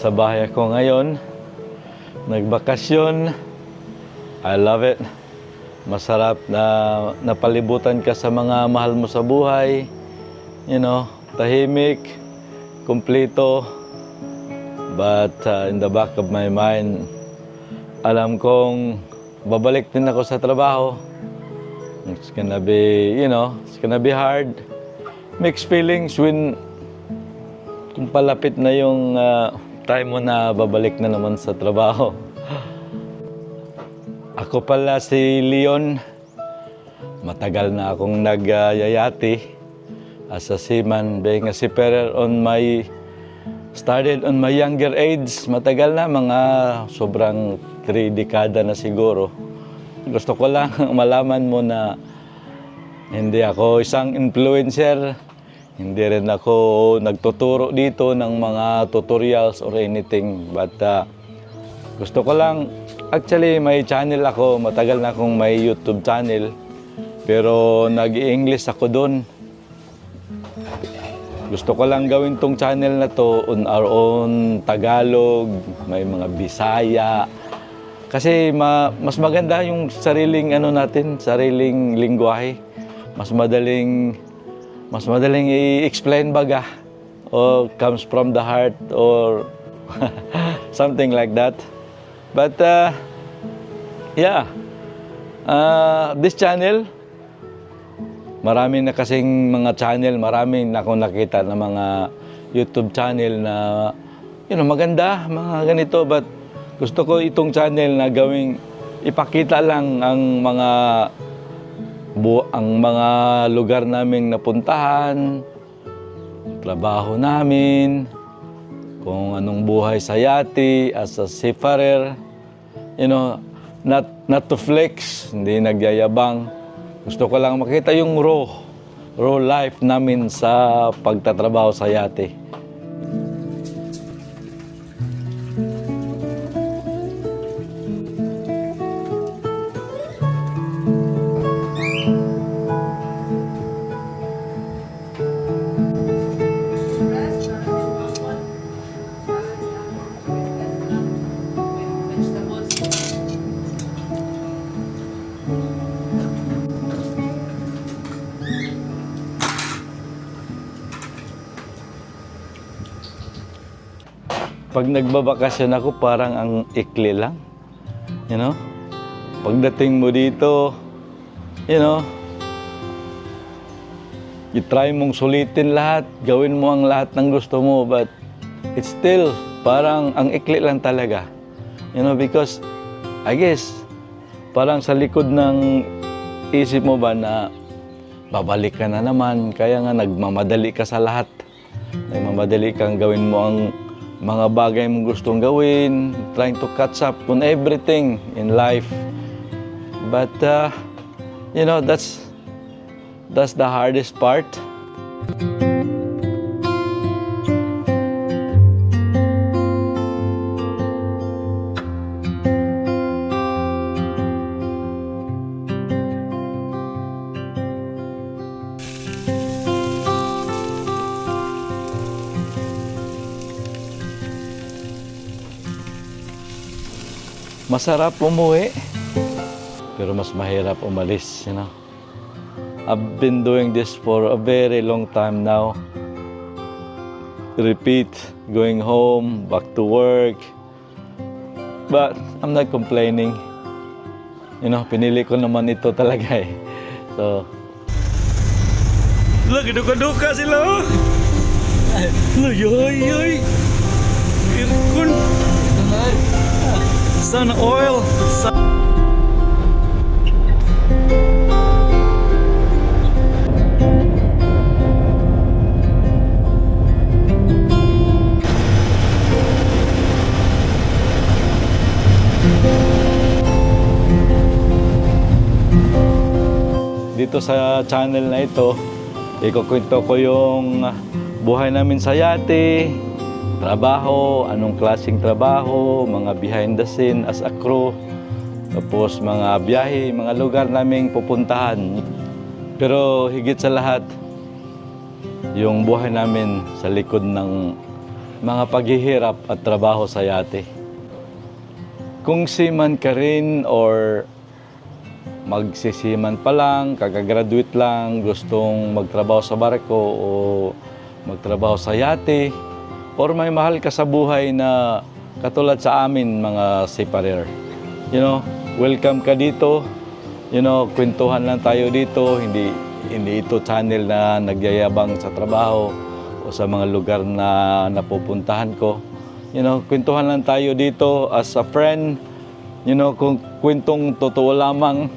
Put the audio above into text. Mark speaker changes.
Speaker 1: Nasa bahay ako ngayon. Nagbakasyon. I love it. Masarap na napalibutan ka sa mga mahal mo sa buhay. You know, tahimik, kumpleto. But in the back of my mind, alam kong babalik din ako sa trabaho. It's gonna be, you know, it's gonna be hard. Mixed feelings when kung palapit na yung time mo na babalik na naman sa trabaho. Ako pala si Leon. Matagal na akong nagyayati as a seaman, being a seafarer started on my younger age. Matagal na, mga sobrang 3 dekada na siguro. Gusto ko lang malaman mo na hindi ako isang influencer. Hindi rin ako nagtuturo dito ng mga tutorials or anything. But gusto ko lang, actually may channel ako, matagal na akong may YouTube channel. Pero nag-i-English ako doon. Gusto ko lang gawin tong channel na to on our own Tagalog, may mga Bisaya. Kasi mas maganda yung sariling sariling lingwahe. Mas madaling i-explain baga, or comes from the heart, or something like that. But yeah, this channel, marami na kasing mga channel, marami na akong nakita na mga YouTube channel na maganda, mga ganito. But gusto ko itong channel na gawing ipakita lang ang mga lugar naming napuntahan, trabaho namin, kung anong buhay sa yate as a seafarer. Not to flex, hindi nagyayabang. Gusto ko lang makita yung raw life namin sa pagtatrabaho sa yate. Pag nagbabakasyon ako, parang ang ikli lang. Pagdating mo dito, i-try mong sulitin lahat, gawin mo ang lahat ng gusto mo, but it's still, parang ang ikli lang talaga. Because, I guess, parang sa likod ng isip mo ba na babalik ka na naman, kaya nga nagmamadali ka sa lahat. Nagmamadali kang gawin mo ang mga bagay mong gustong gawin, trying to catch up on everything in life. But, that's the hardest part. Masarap umuwi, pero mas mahirap umalis, I've been doing this for a very long time now. Repeat, going home, back to work. But I'm not complaining. Pinili ko naman ito talaga eh. So, lagi duka-duka sila. Yoy. Irkun. Sun oil. Dito sa channel na ito, ikukwento ko yung buhay namin sa yate, trabaho, anong klaseng trabaho, mga behind the scene as a crew, tapos mga biyahe, mga lugar naming pupuntahan. Pero higit sa lahat, yung buhay namin sa likod ng mga paghihirap at trabaho sa yate. Kung seaman ka rin or magsisiman pa lang, kakagraduate lang, gustong magtrabaho sa barko o magtrabaho sa yate, or may mahal ka sa buhay na katulad sa amin mga seafarer. Welcome ka dito. Kwentuhan lang tayo dito, hindi ito channel na nagyayabang sa trabaho o sa mga lugar na napupuntahan ko. Kwentuhan lang tayo dito as a friend. Kung kwentong totoo lamang,